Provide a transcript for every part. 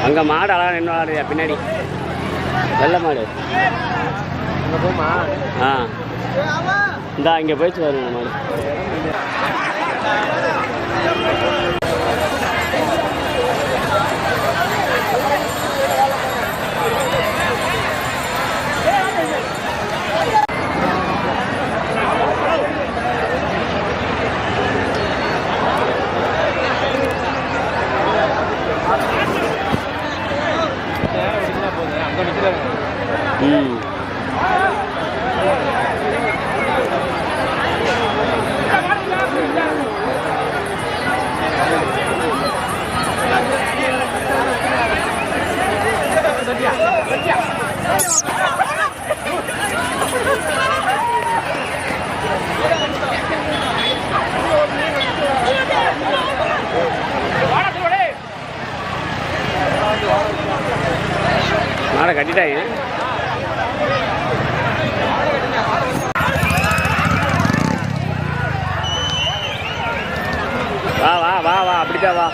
அங்கே மாடு அழகாக நின்று விளாடுறியா பின்னாடி வெள்ளை மாடு அங்கே போமா ஆ இந்தா இங்கே போயிட்டு வருங்க மாடு மாடை கட்டிட்டாங்க வா வா வா வா அப்படிதான் வா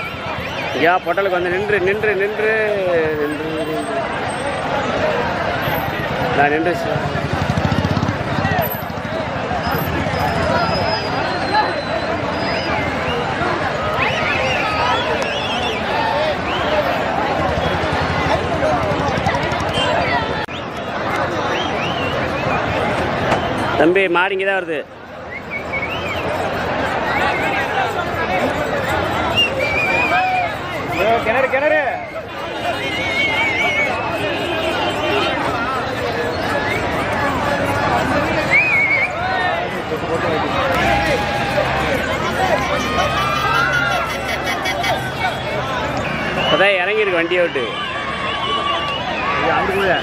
ஐயா பொட்டலுக்கு வந்து நின்று நின்று நின்று நின்று நின்று நான் நின்று தம்பி மாடு இங்கே தான் வருது கிணறு கிணறு அதான் இறங்கியிருக்கு வண்டியை விட்டு அங்கே போய்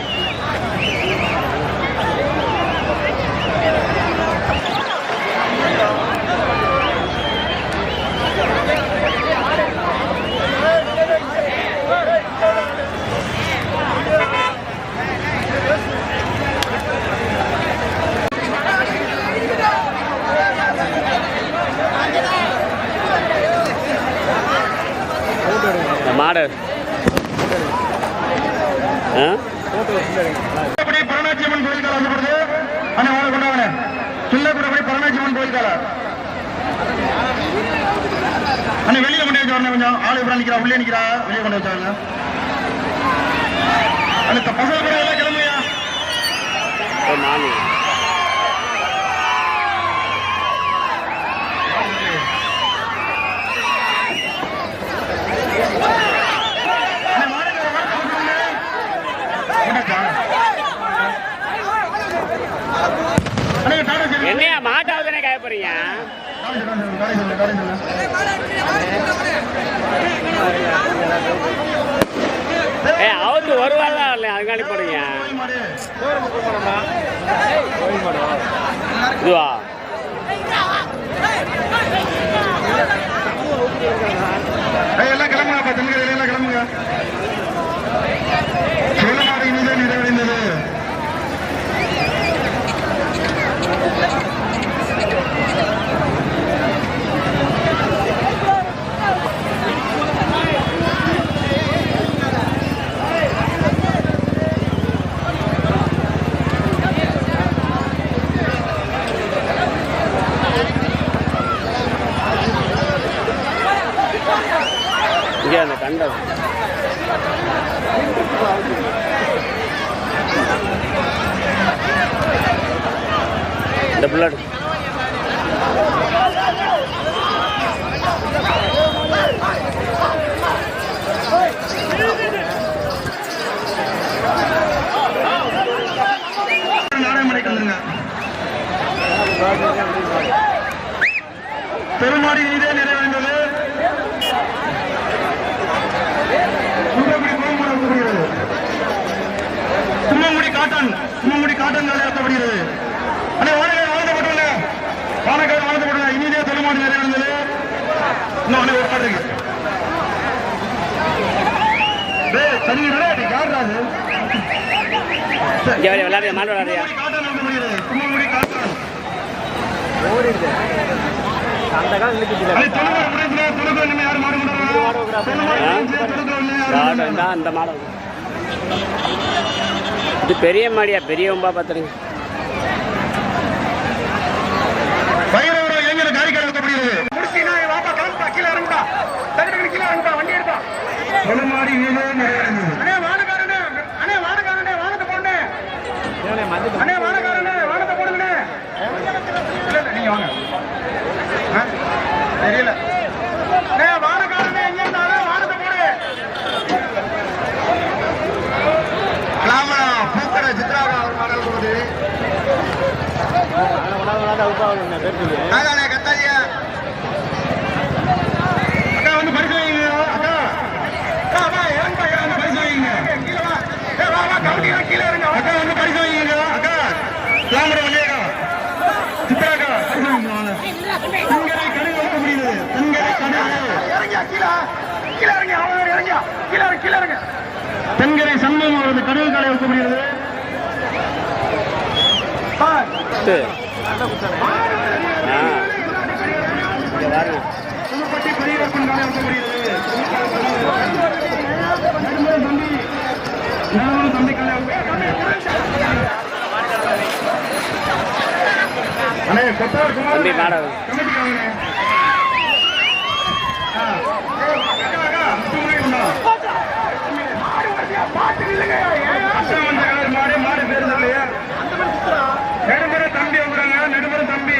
மாடு பரணாச்சியம்மன் கோயில் கால வந்து அண்ணே வாழ கொண்டாங்க கிள்ளக்கூடப்படி பரணாச்சியம்மன் கோயில் கால அண்ணே வெளியில கொண்டு வச்சு வரணும் கொஞ்சம் ஆளு இப்படி நிற்கிறா உள்ளே நிற்கிறா வெளியே கொண்டு வச்சாங்க அடுத்த பசங்க கூட எல்லாம் கிளம்புயா மாமி என்னையா மாட்டாவதுனே காய போறீங்க அவரு ஒரு வாரம் தான் இல்லையா அதுக்காண்டி போறீங்க இதுவா எல்லாம் கிளம்புங்க தென்கரையில எல்லாம் கிளம்புங்க சோழநாடு இனிதான் நிறைவடைந்தது இங்கே அந்த கண்டம் இந்த பிள்ளை பெருமாடி இதே நிறைவடைந்தது கும்மங்குடி காட்டன் நடத்தப்படுகிறது அண்ணே வாழ்த்தப்பட்டுள்ள பானக்காடு வாழ்த்தப்பட்டுள்ள இனிதே பெருமாடி நிறைவடைந்தது இன்னும் அண்ணே ஒரு பாட்டு சரி யாருடாது விளையாடு மாடு விளையாடுறியா காட்டன் நடத்தப்படுகிறது கும்மங்குடி காட்டன் அந்த காலம் யாரும் மாடு தான் அந்த மாடம். இது பெரிய மாடியா, பெரிய ஒம்பா பார்த்துருங்க. பைரவரம் இளைஞர் காரிக்கால் வைக்கப்படுகிறது. முடிச்சினா வாப்பா கிளம்பா, கீழே இறங்குடா, தகுதி கீழே இறங்குடா, வண்டி எடுப்பா. ஒரு மாடி வீடு நிறைவேறுது. அண்ணே வாடகாரனே, அண்ணே வாடகாரனே, வாடத்தை போடுனே. அண்ணே வாடகாரனே, வாடத்தை போடுங்கண்ணே. இல்ல இல்ல நீங்க வாங்க. தெரியல. அண்ணே வாடகாரனே, எங்க இருந்தாலும் வாடத்தை போடு. கிளாமரா பூக்கட சித்ராகா ஒரு மாடல் போகுது. அதானே கத்தாதியா. அக்கா வந்து பரிசு வைங்க. அக்கா அக்கா வா, இறங்க இறங்க, பரிசு வைங்க. கீழே வா. ஏய் வா வா, கவுண்டியா கீழே இறங்க. அக்கா வந்து பரிசு வைங்க. அக்கா கிளாமரா வண்டியக்கா சித்ராகா பரிசு வைங்க. தங்கரை கடை வைக்க முடியுது. தங்கரை கடை இறங்க, கீழே கீழே இறங்க. அவங்க இறங்க, கீழே இறங்க, கீழே இறங்க. தென்கரை சண்முகம் அவரது கடவுள் காலை வைக்க முடிகிறது. புதுப்பட்டி பெரியப்பன் காலை வைக்க முடிகிறது. தம்பி காலை அண்ணே கொத்தார் குமார் தம்பி மாடம். மாடு பேர் இல்லையா? நெடுமுறை தம்பி வந்துறாங்க. நெடுமுறை தம்பி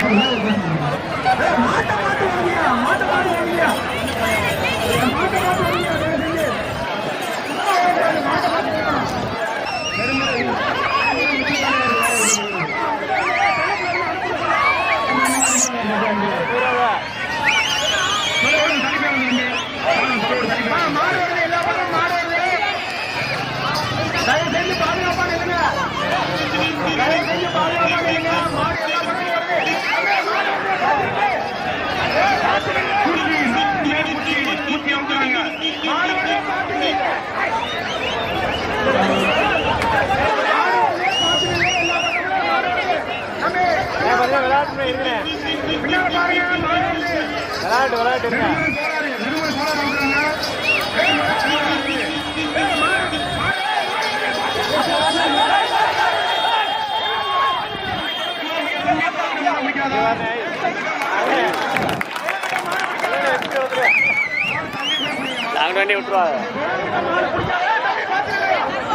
நாங்கள் வண்டி விட்டுருவாங்க.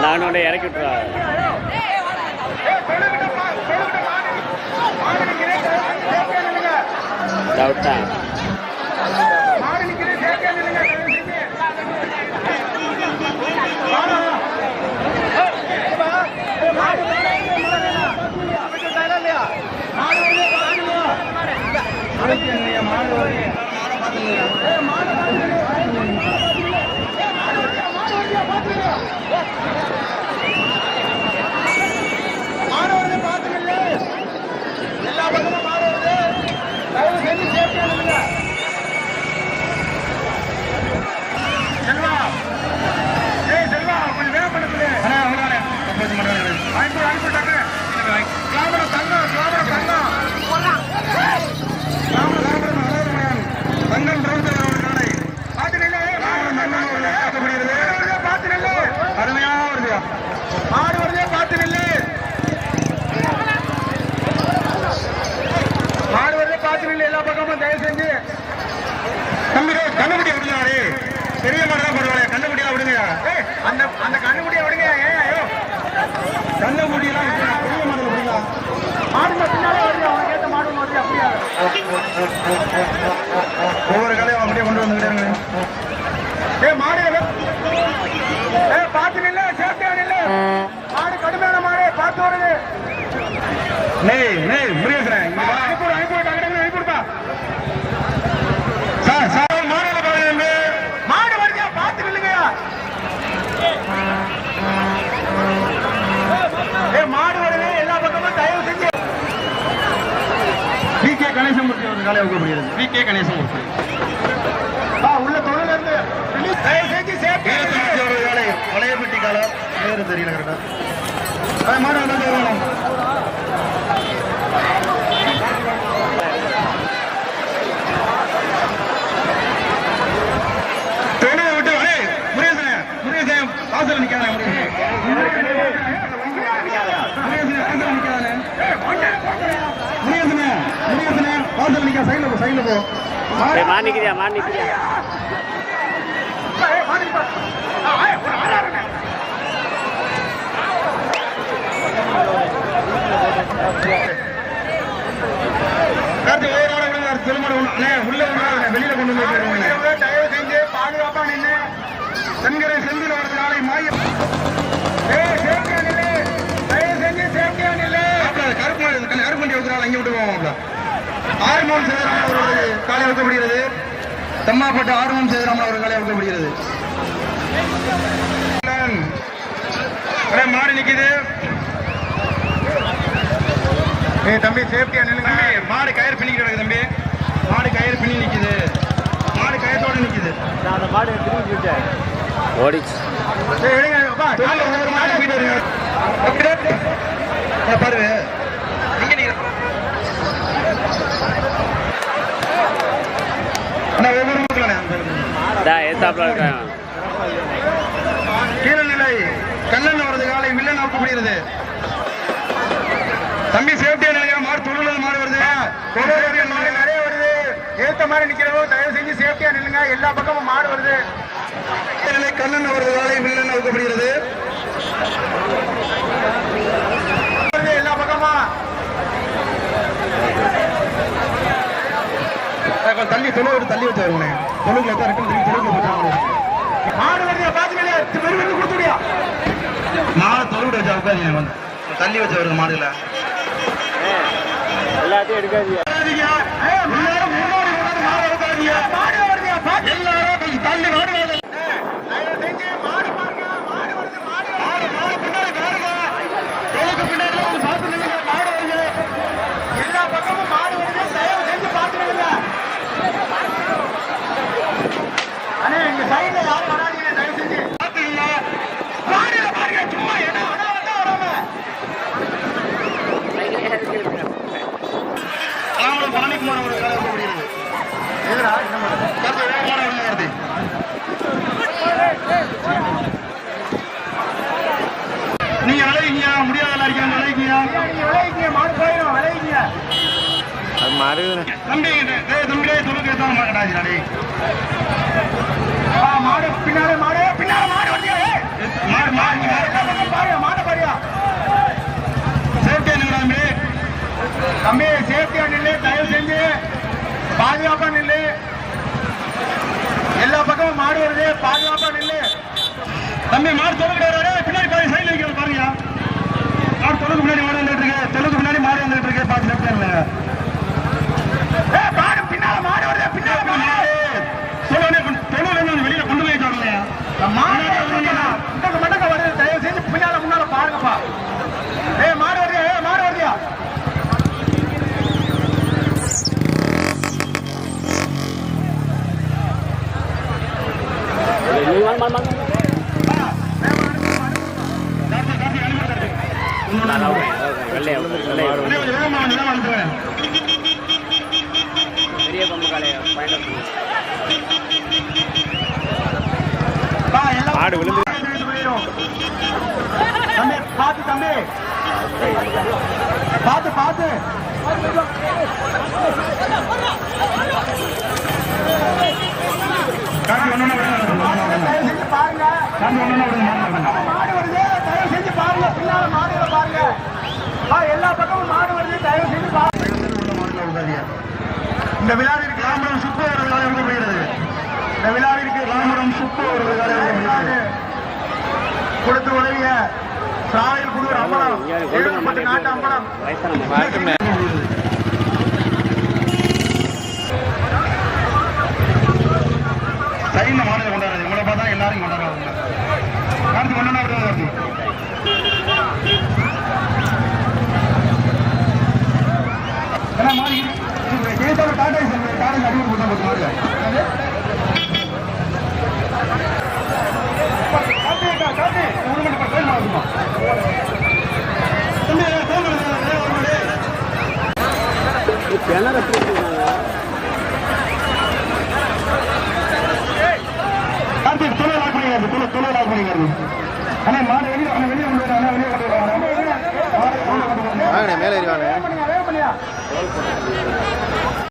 நாங்கள் வண்டி இறக்கி விட்டுருவாங்க. டவுட்டா ஒவ்வொரு கலையும் அப்படியே கொண்டு வந்துக்கிட்டே மாடு பார்த்து நில்ல, சேஃப்டியா நில்ல. மாடு கடுமையான மாடு பார்த்து வருது. நெய் நெய் முருகேசன் அனுப்பிவிடுப்பா. சார் சார் மாடு பாருங்க, மாடு வருங்க, பார்த்து நில்லுங்கயா. மாடு வருது, எல்லா பக்கமும் தயவு செஞ்சு. வி.கே. கணேசமூர்த்தி ஒரு காலை வைக்க முடியாது. வி.கே. கணேசமூர்த்தி உள்ள தொழில இருந்து தயவு செஞ்சு சேஃப்டி ஒரு வேலை. வளையப்பட்டி காலம் பேரு தெரியல கரெக்டா. மாடு வந்து தெளிவை விட்டு முருகேசன் சைடுல போ மாடு நிக்கிறியா வெளியில கொண்டு போய் தயவு செஞ்சு பாதுகாப்பா நின்று தென்கரை செந்தில் அவரது நாளை மாயம் தயவு செஞ்சு சேஃப்டியா நில்லு. கருப்பு வண்டி வைக்கிறாள் அங்கே விட்டு போவாங்க. ஆறுமுகம் சேதராமன் அவர்களது காலை வைக்கப்படுகிறது. தெம்மாப்பட்ட ஆறுமுகம் சேதராமன் அவர்கள் காலை வைக்கப்படுகிறது. மாடு நிக்குது. தம்பி சேஃப்டியா நில்லுங்க. மாடு கயிறு பின்னிக்கிட்டு கிடக்கு தம்பி. மாடு கயிறு பின்னி நிக்குது. மாடு கயிறோட நிக்குது. அந்த மாடு ஓடிச்சு பாரு கீழநிலை கண்ணன் அவரது காலை வில்லன் நோக்கப்படுகிறது. தம்பி சேஃப்டியா நிலையா மாடு தொழில் மாடு வருது. நிறைய வருது. ஏத்த மாதிரி நிக்கிறவங்க தயவு செஞ்சு சேஃப்டியா நில்லுங்க. எல்லா பக்கமும் மாடு வருது. கண்ணன் அவரது காலை வில்லன் நோக்கப்படுகிறது. எல்லா பக்கமா தள்ளி தொழுவோடு தள்ளி வச்சு வருவேன். தொழுகுல தான் மாடு வருது. பாத்துக்கலையா பெருமைக்கு கொடுத்துடியா மாடு தொழுவிட வச்சா உட்காருங்க. வந்து தள்ளி வச்சு வருது மாடுல எல்லாத்தையும் எடுக்காதீங்க. நீங்க விளைவிங்க முடியாத விளைவிங்க மாடு போயிடும் விளைவிங்க. தம்பி தம்பியே தொழுக்கு மாடு பின்னாலே மாடு மாடு பாரியா சேஃப்டியா நில்லு தம்பி சேஃப்டியா நில்லு. தயவு செஞ்சு பாதுகாப்பா நில்லு. எல்லா பக்கமும் மாடு வருது. பாதுகாப்பா நில்லு தம்பி. மாடு தொழுகிறாரு பின்னாடி பாருங்க. சைட்ல வைக்கிறது பாருங்க. மாடு தொழுக்கு முன்னாடி மாடு வந்துட்டு இருக்கு. தொழுக்கு முன்னாடி மாடு வந்துட்டு இருக்கு. பார்த்து சேஃப்டியா இல்லைங்க. மாடு பின்னால மாடு வருது. பின்னால மாடு தொழு வெளியில கொண்டு போய் வரலையா மாடு மண்டக்க வருது. தயவு செஞ்சு பின்னால முன்னால பாருங்கப்பா. மாடு வருது. மாடு வருதியா பெரிய கொம்பு காலையை ஆடு விழுந்து தம்பி பார்த்து தம்பி பார்த்து பார்த்து பாருங்க. மாடு வருது. தயவு செஞ்சு பாருங்க. பின்னால மாடுகளை பாருங்க. எல்லா பக்கமும் மாடு வருது. தயவு செஞ்சு பாருங்க. இந்த விழாவிற்கு ராமபுரம் சுப்பு ஒரு வேலை எடுக்கப்படுகிறது. இந்த விழாவிற்கு ராமபுரம் சுப்பு ஒரு வேலை எடுக்கப்படுகிறது. கொடுத்து உதவிய சாலையில் புதுவர் அம்பலம் ஏழுமட்டு நாட்டு அம்பலம் சைன்ல மாநில கொண்டாடுறது. இவங்களை பார்த்தா எல்லாரும் கொண்டாடுறாங்க. அடுத்து ஒன்னா வருது. ஏன்னா மாறி ஜெயத்தோட டாடா அறிவு போட்டா மாறுங்க. கிணறு கார்த்திக் தொழில் லாக் பண்ணிக்கிறது. தொழில் லாக் பண்ணிக்கிறது. ஆனா மாடு வெளியே வெளியே கொண்டு வெளியே கொண்டு மேலே ஏறி வாங்க.